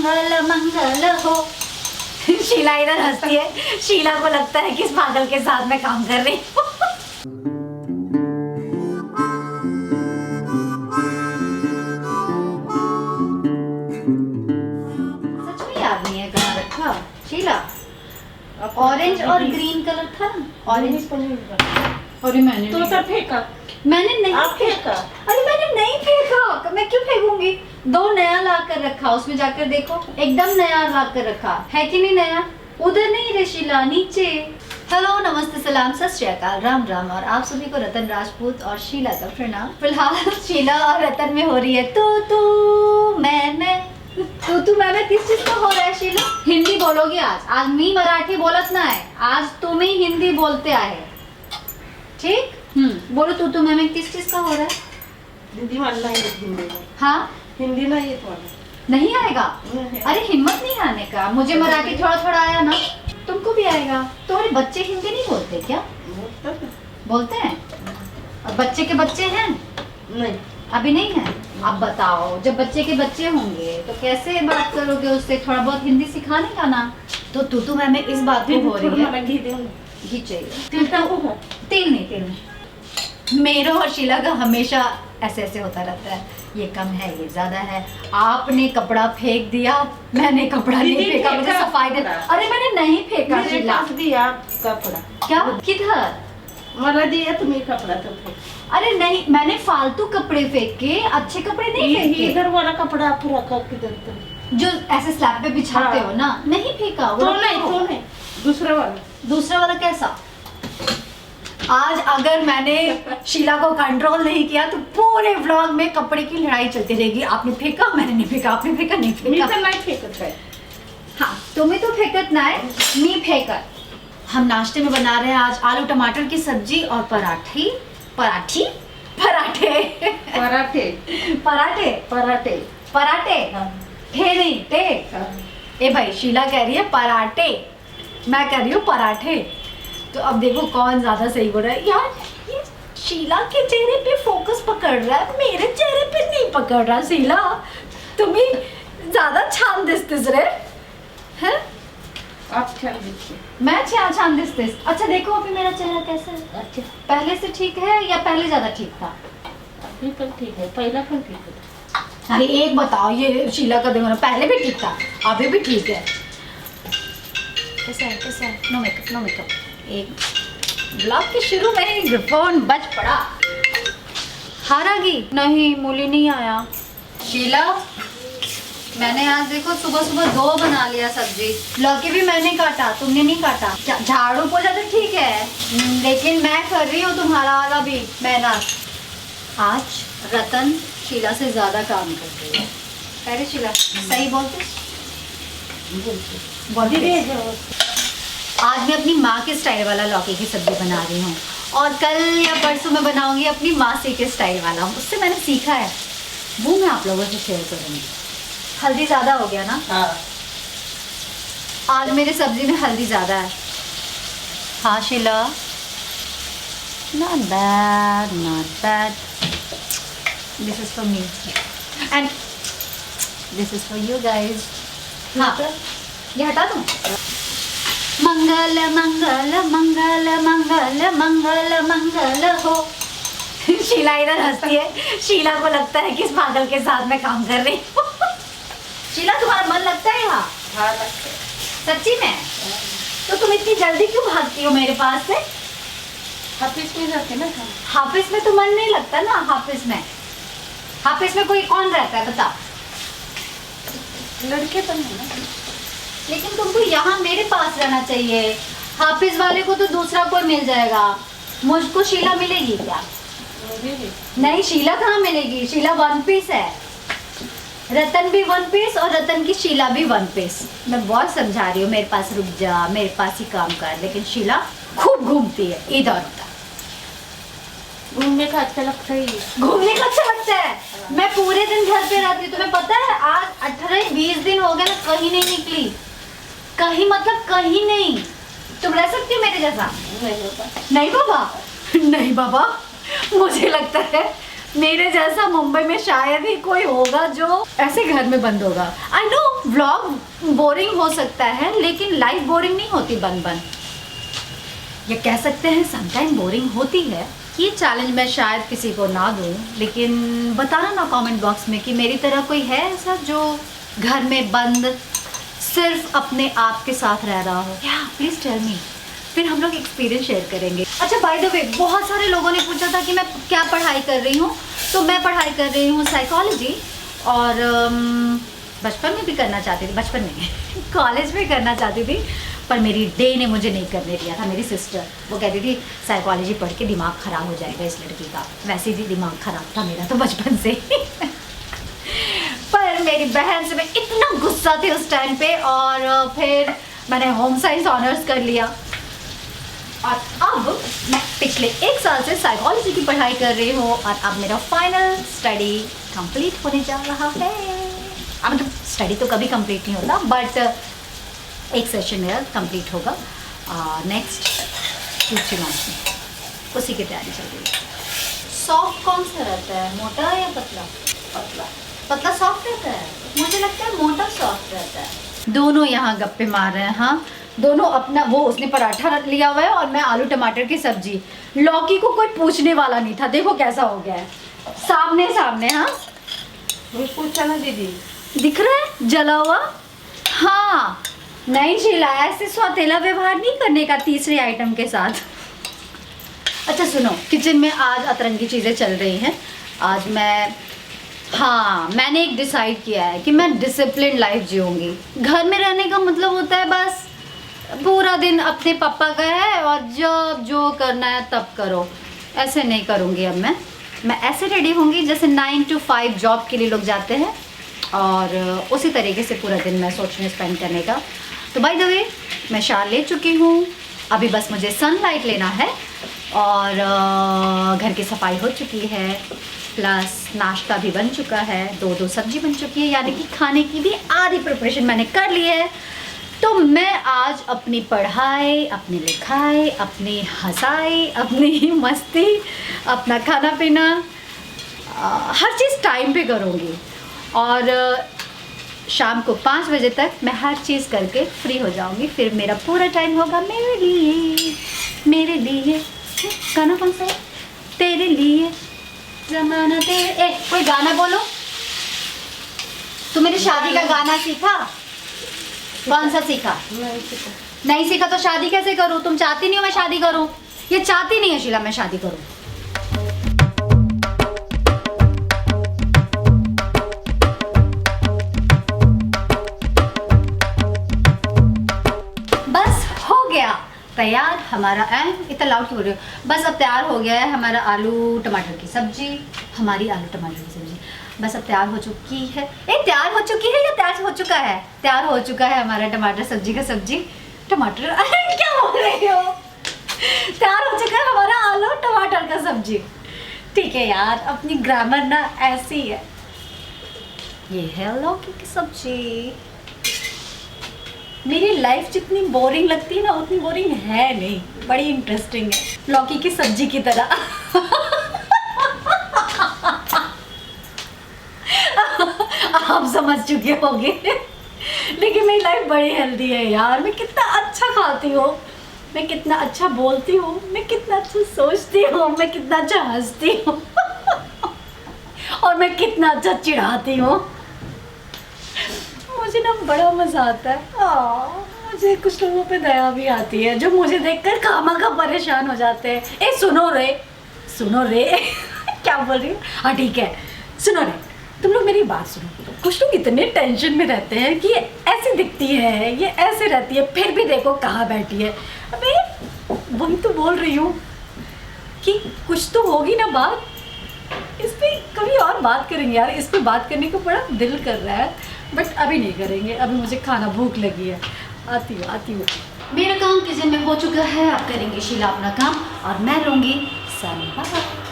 मंगल मंगल हो। शीला इधर हंसती है, शीला को लगता है कि इस पागल के साथ मैं काम कर रही हूँ। सच में याद नहीं है कहाँ रखा शीला। ऑरेंज और ग्रीन कलर था ना, ऑरेंज। अरे मैंने तो सब फेंका, मैंने नहीं आप फेंका। अरे मैंने नहीं फेंका, मैं क्यों फेंकूंगी। दो नया ला कर रखा, उसमें जाकर देखो एकदम नया ला कर रखा है कि नहीं नया। उधर नहीं रे शीला, नीचे। हेलो नमस्ते सलाम सत श्री अकाल राम राम और आप सभी को रतन राजपूत और शीला का प्रणाम। फिलहाल शीला और रतन में हो रही है तू मैं किस चीज का हो रहा है शीला। हिंदी बोलोगी आज मी मराठी बोलत ना है, आज तुम ही हिंदी बोलते आए, ठीक। बोलो तू मैं किस चीज का हो रहा है। हिंदी मला नाही येत, हिंदी हाँ हिंदी नाही येत मला। नहीं आएगा। नहीं। अरे हिम्मत नहीं आने का, मुझे मराठी थोड़ा थोड़ा आया ना, तुमको भी आएगा। तुम्हारे बच्चे हिंदी नहीं बोलते क्या। बोलते हैं। और बच्चे के बच्चे हैं नहीं, अभी नहीं है। अब बताओ जब बच्चे के बच्चे होंगे तो कैसे बात करोगे उससे, थोड़ा बहुत हिंदी सिखाने का ना। तो तू मैं इस बात को हो रही है। घी दे, घी चाहिए। तेल टाकू। तेल नहीं। मेरा और शीला का हमेशा ऐसे होता रहता है, ये कम है ये ज्यादा है। आपने कपड़ा फेंक दिया, मैंने कपड़ा नहीं फेंका, मुझे सफाई दे। अरे मैंने नहीं फेंका शीला। दिया कपड़ा। क्या किधर मला दिया तुम्ही कपड़ा तो फेंक। अरे नहीं, मैंने फालतू कपड़े फेंके, अच्छे कपड़े नहीं फेंके। इधर वाला कपड़ा पूरा कर किधर तो जो ऐसे स्लैब पे बिछाते हो ना, नहीं फेंका वो। तो नहीं दूसरा वाला कैसा। आज अगर मैंने शीला को कंट्रोल नहीं किया तो पूरे व्लॉग में कपड़े की लड़ाई चलती रहेगी। आपने फेंका, मैंने नहीं फेंका, आपने फेंका, नहीं मी फेंका। तर नाही फेकत आहे। हाँ तुम्हें तो फेंकत ना है, मी फेंकत। हम नाश्ते में बना रहे हैं आज आलू टमाटर की सब्जी और पराठे। पराठे ठे नहीं टे। ए भाई शीला कह रही है पराठे, मैं कह रही हूँ पराठे। तो अब देखो कौन ज्यादा सही बोल रहा है। यार ये शीला के चेहरे पे फोकस पकड़ रहा है, मेरे चेहरे पे नहीं पकड़ रहा। शीला तुम्हें ज्यादा छान दिसतीस रे हैं। आप छान दिसते। मैं छान दिसतीस। अच्छा देखो अभी मेरा चेहरा कैसा है। अच्छा पहले से ठीक है या पहले ज्यादा ठीक था। अभी पण ठीक है, पहिला पण ठीक है। अरे एक बताओ, ये शीला का देखो ना, पहले भी ठीक था अभी भी ठीक है। कैसा है। No makeup. एक ब्लॉग के शुरू में ही फोन बज पड़ा। हारागी नहीं, मूली नहीं आया। शीला मैंने आज देखो सुबह 2 बना लिया सब्जी। लौकी भी मैंने काटा, तुमने नहीं काटा। झाड़ू पोछा तो ठीक है, लेकिन मैं कर रही हूँ तुम्हारा वाला भी मेहनत। आज रतन शीला से ज्यादा काम करती है। कह रही शीला सही बोलते। आज मैं अपनी माँ के स्टाइल वाला लौकी की सब्जी बना रही हूँ और कल या परसों में बनाऊंगी अपनी मासी के स्टाइल वाला। उससे मैंने सीखा है, वो मैं आप लोगों से शेयर करूँगी। हल्दी ज़्यादा हो गया ना। हाँ आज मेरी सब्जी में हल्दी ज़्यादा है। हाँ Sheila not bad. This is for me and this is for you guys. हाँ ये हटा दूँ। मंगल मंगल मंगल मंगल मंगल मंगल हो। शीला इधर हंसती है, शीला को लगता है कि इस पागल के साथ मैं काम कर रही हूँ। शीला तुम्हारा मन लगता है यहाँ। हाँ लगता है। सच्ची में। तो तुम इतनी जल्दी क्यों भागती हो मेरे पास से। हाफिज में जाते ना। हाफिज में तो मन नहीं लगता ना। हाफिज में कोई कौन रहता है बताओ। लड़के तो नहीं ना। लेकिन तुमको यहाँ मेरे पास रहना चाहिए। हाफिज वाले को तो दूसरा कोई मिल जाएगा, मुझको शीला मिलेगी क्या। नहीं शीला कहाँ मिलेगी, शीला 1 पीस है। रतन भी 1 पीस और रतन की शीला भी 1 पीस। मैं बहुत समझा रही हूँ मेरे पास रुक जा, मेरे पास ही काम कर, लेकिन शीला खूब घूमती है इधर उधर। घूमने का अच्छा लगता है। घूमने का अच्छा लगता है। मैं पूरे दिन घर पे रहती हूँ, तुम्हें पता है आज 18-20 दिन हो गए ना, कहीं नहीं निकली। कहीं मतलब कहीं नहीं। तुम रह सकती हो मेरे जैसा। नहीं होता। नहीं बाबा, नहीं बाबा, मुझे लगता है मेरे जैसा मुंबई में शायद ही कोई होगा जो ऐसे घर में बंद होगा। आई नो व्लॉग बोरिंग हो सकता है, लेकिन लाइफ बोरिंग नहीं होती बन बन, ये कह सकते हैं समटाइम बोरिंग होती है। ये चैलेंज मैं शायद किसी को ना दूं, लेकिन बताना ना कमेंट बॉक्स में कि मेरी तरह कोई है ऐसा जो घर में बंद सिर्फ अपने आप के साथ रह रहा हो। या प्लीज़ टेल मी, फिर हम लोग एक्सपीरियंस शेयर करेंगे। अच्छा बाय द वे, बहुत सारे लोगों ने पूछा था कि मैं क्या पढ़ाई कर रही हूँ। तो मैं पढ़ाई कर रही हूँ साइकोलॉजी, और बचपन में भी करना चाहती थी, बचपन में कॉलेज में करना चाहती थी, पर मेरी डे ने मुझे नहीं करने दिया था। मेरी सिस्टर वो कहती थी साइकोलॉजी पढ़ के दिमाग ख़राब हो जाएगा इस लड़की का। वैसे भी दिमाग ख़राब था मेरा तो बचपन से पर मेरी बहन से मैं इतना गुस्सा थी उस टाइम पे, और फिर मैंने होम साइंस ऑनर्स कर लिया, और अब मैं पिछले 1 साल से साइकोलॉजी की पढ़ाई कर रही हूँ, और अब मेरा फाइनल स्टडी कंप्लीट होने जा रहा है। अब मतलब स्टडी तो कभी कंप्लीट नहीं होता, बट एक सेशन मेरा कंप्लीट होगा नेक्स्ट 2-3 मंथ्स में, उसी की तैयारी चल रही है। सॉफ्ट कौन सा रहता है, मोटा या पतला? पतला। पतला सॉफ्ट रहता है, मुझे लगता है मोटा सॉफ्ट रहता है। दोनों यहाँ गप्पे मार रहे हैं। हाँ, दोनों अपना, वो उसने पराठा लिया हुआ है और मैं आलू टमाटर की सब्जी। लौकी को कोई पूछने वाला नहीं था, देखो कैसा हो गया है, सामने सामने। हाँ पूछा ना दीदी, दिख रहा है जला हुआ। हाँ नहीं छिला, ऐसे सौतेला व्यवहार नहीं करने का तीसरे आइटम के साथ। अच्छा सुनो, किचन में आज अतरंगी चीज़ें चल रही हैं। आज मैंने एक डिसाइड किया है कि मैं डिसिप्लिन लाइफ जीऊँगी। घर में रहने का मतलब होता है बस पूरा दिन अपने पापा का है और जब जो करना है तब करो। ऐसे नहीं करूँगी अब मैं ऐसे रेडी होंगी जैसे 9 to 5 जॉब के लिए लोग जाते हैं, और उसी तरीके से पूरा दिन मैं सोच रही हूँ स्पेंड करने का। तो बाय द वे, मैं शार ले चुकी हूँ, अभी बस मुझे सनलाइट लेना है, और घर की सफाई हो चुकी है, प्लस नाश्ता भी बन चुका है, 2 सब्जी बन चुकी है, यानी कि खाने की भी आधी प्रिपरेशन मैंने कर ली है। तो मैं आज अपनी पढ़ाई, अपनी लिखाई, अपनी हंसाई, अपनी मस्ती, अपना खाना पीना, हर चीज़ टाइम पे करूँगी, और शाम को 5 बजे तक मैं हर चीज़ करके फ्री हो जाऊँगी। फिर मेरा पूरा टाइम होगा मेरे लिए, मेरे लिए। गाना कौन सा है? तेरे लिए जमाना तेरे। कोई गाना बोलो। तू मेरी शादी का गाना सीखा? कौन सा सीखा? नहीं सीखा तो शादी कैसे करूँ? तुम चाहती नहीं हो मैं शादी करूँ? ये चाहती नहीं है शीला मैं शादी करूँ। बस हो गया तैयार हमारा, इतना लाउड क्यों बोल रही हो? बस अब तैयार हो गया है हमारा आलू टमाटर की सब्जी, हमारी आलू टमाटर की सब्जी बस अब तैयार हो चुकी है। तैयार हो चुकी है या तैयार हो चुका है? तैयार हो चुका है हमारा टमाटर सब्जी का सब्जी। टमाटर क्या बोल रही हो? तैयार हो चुका है हमारा आलू टमाटर का सब्जी। ठीक है यार, अपनी ग्रामर ना ऐसी है। ये है लौकी की सब्जी। मेरी लाइफ जितनी बोरिंग लगती है ना उतनी बोरिंग है नहीं, बड़ी इंटरेस्टिंग है, लौकी की सब्जी की तरह। आप समझ चुके होंगे, लेकिन मेरी लाइफ बड़ी हेल्दी है यार। मैं कितना अच्छा खाती हूँ, मैं कितना अच्छा बोलती हूँ, मैं कितना अच्छा सोचती हूँ, मैं कितना अच्छा हंसती हूँ और मैं कितना अच्छा चिढ़ाती हूँ। मुझे ना बड़ा मज़ा आता है। मुझे कुछ लोगों पे दया भी आती है जो मुझे देखकर खामखा परेशान हो जाते हैं। सुनो रे क्या बोल रही हूँ? हाँ ठीक है, सुनो रे, तुम लोग मेरी बात सुनो। कुछ लोग इतने टेंशन में रहते हैं कि ये ऐसी दिखती है, ये ऐसे रहती है, फिर भी देखो कहाँ बैठी है। अबे वही तो बोल रही हूँ कि कुछ तो होगी ना बात। इस पर कभी और बात करेंगे यार, इस पर बात करने को बड़ा दिल कर रहा है, बट अभी नहीं करेंगे। अभी मुझे खाना, भूख लगी है। आती हूँ। मेरा काम किचन में हो चुका है, अब करेंगे शीला अपना काम और मैं लूँगी सनबाथ।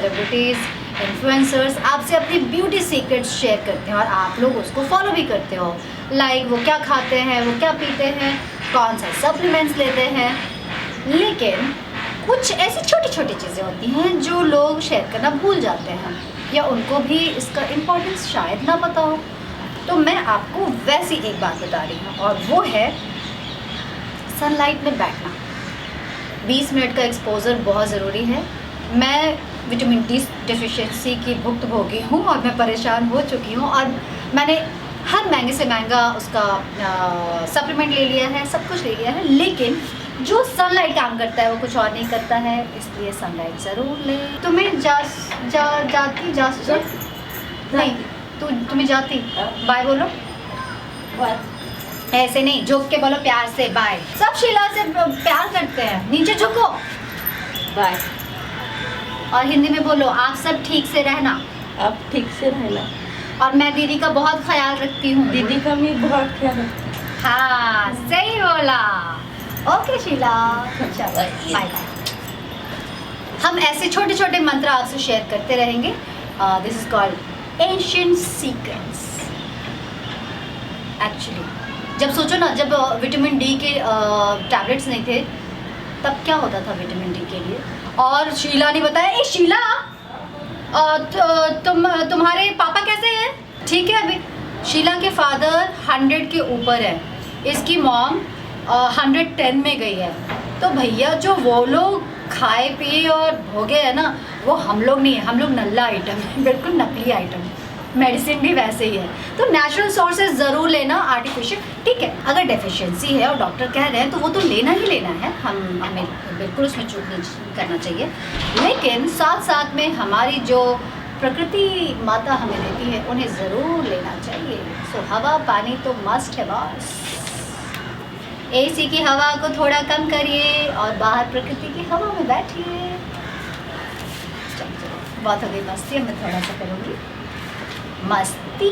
सेलिब्रिटीज़, इन्फ्लुएंसर्स आपसे अपनी ब्यूटी सीक्रेट्स शेयर करते हैं और आप लोग उसको फॉलो भी करते हो। लाइक वो क्या खाते हैं, वो क्या पीते हैं, कौन सा सप्लीमेंट्स लेते हैं। लेकिन कुछ ऐसी छोटी छोटी चीज़ें होती हैं जो लोग शेयर करना भूल जाते हैं या उनको भी इसका इम्पोर्टेंस शायद ना पता हो। तो मैं आपको वैसी एक बात बता रही हूँ और वो है सनलाइट में बैठना। 20 मिनट का एक्सपोज़र बहुत ज़रूरी है। मैं विटामिन डी डिफिशिएंसी की भुक्तभोगी हूँ और मैं परेशान हो चुकी हूँ और मैंने हर महंगे से महंगा उसका सप्लीमेंट ले लिया है, सब कुछ ले लिया है, लेकिन जो सनलाइट काम करता है वो कुछ और नहीं करता है, इसलिए सनलाइट ज़रूर ले। तुम्हें नहीं तुम्हें जाती बाय बोलो, ऐसे नहीं झुक के बोलो, प्यार से बाय। सब शीला से प्यार करते हैं, नीचे झुको बाय। और हिंदी में बोलो आप सब ठीक से रहना, आप ठीक से रहना। और मैं दीदी का बहुत ख्याल रखती हूँ। दीदी का भी बहुत ख्याल रखती हूँ। हाँ सही बोला। ओके शीला, चलो बाय बाय। हम ऐसे छोटे छोटे मंत्र आपसे शेयर करते रहेंगे। This is called ancient secrets. Actually जब सोचो ना, जब विटामिन डी के टैबलेट्स नहीं थे तब क्या होता था विटामिन डी के लिए। और शीला ने बताया, ए शीला तुम्हारे पापा कैसे हैं? ठीक है। अभी शीला के फादर 100 के ऊपर है, इसकी मॉम 110 में गई है। तो भैया जो वो लोग खाए पिए और भोगे है ना, वो हम लोग नहीं है, हम लोग नल्ला आइटम है, बिल्कुल नकली आइटम। मेडिसिन भी वैसे ही है। तो नेचुरल सोर्सेज ज़रूर लेना, आर्टिफिशियल ठीक है। अगर डेफिशिएंसी है और डॉक्टर कह रहे हैं तो वो तो लेना ही लेना है, हमें बिल्कुल उसमें चूक नहीं करना चाहिए। लेकिन साथ साथ में हमारी जो प्रकृति माता हमें देती है उन्हें ज़रूर लेना चाहिए। सो हवा पानी तो मस्ट है बॉस। एसी की हवा को थोड़ा कम करिए और बाहर प्रकृति की हवा में बैठिए। चलो बहुत हो गई मस्ती, अब मैं थोड़ा सा करूँगी मस्ती।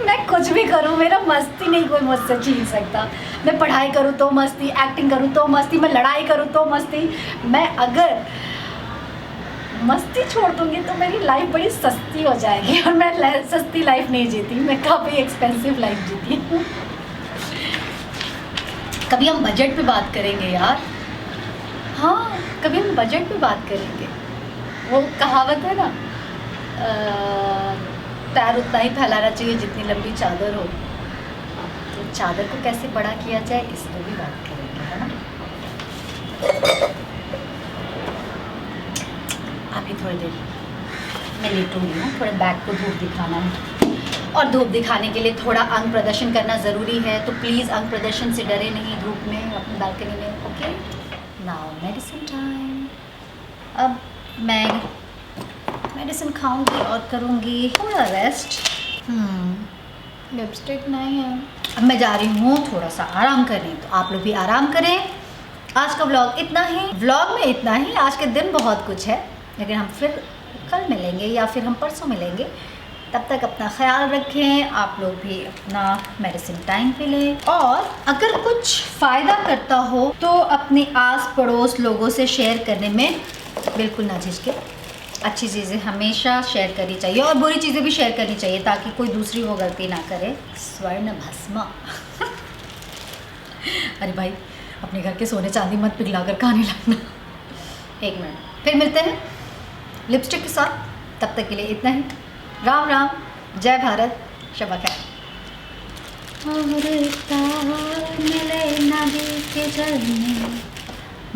मैं कुछ भी करूँ, मेरा मस्ती नहीं कोई मुझसे छीन सकता। मैं पढ़ाई करूँ तो मस्ती, एक्टिंग करूँ तो मस्ती, मैं लड़ाई करूँ तो मस्ती। मैं अगर मस्ती छोड़ दूँगी तो मेरी लाइफ बड़ी सस्ती हो जाएगी और मैं सस्ती लाइफ नहीं जीती, मैं काफ़ी एक्सपेंसिव लाइफ जीती हूँ। कभी हम बजट पे बात करेंगे यार। हाँ कभी हम बजट पे बात करेंगे। वो कहावत है ना, पैर उतना ही फैलाना चाहिए जितनी लंबी चादर हो। तो चादर को कैसे बड़ा किया जाए इस पर भी बात करेंगे, है ना। अभी थोड़ी देर मैं लेटूंगी ना, थोड़े बैक को धूप दिखाना है और धूप दिखाने के लिए थोड़ा अंग प्रदर्शन करना ज़रूरी है। तो प्लीज़ अंग प्रदर्शन से डरे नहीं धूप में, अपनी बालकनी में। Okay now medicine time. अब मैं मेडिसिन खाऊंगी और करूंगी थोड़ा रेस्ट। लिपस्टिक नहीं है। अब मैं जा रही हूँ थोड़ा सा आराम करने, तो आप लोग भी आराम करें। आज का व्लॉग इतना ही, व्लॉग में इतना ही। आज के दिन बहुत कुछ है, लेकिन हम फिर कल मिलेंगे या फिर हम परसों मिलेंगे। तब तक अपना ख्याल रखें, आप लोग भी अपना मेडिसिन टाइम पे लें और अगर कुछ फ़ायदा करता हो तो अपने आस पड़ोस लोगों से शेयर करने में बिल्कुल ना झिझकें। अच्छी चीज़ें हमेशा शेयर करनी चाहिए और बुरी चीज़ें भी शेयर करनी चाहिए ताकि कोई दूसरी वो गलती ना करे। स्वर्ण भस्मा। अरे भाई अपने घर के सोने चांदी मत पिघला कर खाने लगना। एक मिनट फिर मिलते हैं लिपस्टिक के साथ। तब तक के लिए इतना ही। राम राम, जय भारत, शबा खैर। मिले नदी के जल में,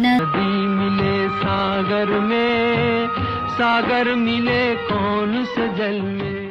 नदी मिले सागर में, सागर मिले कौन से जल में।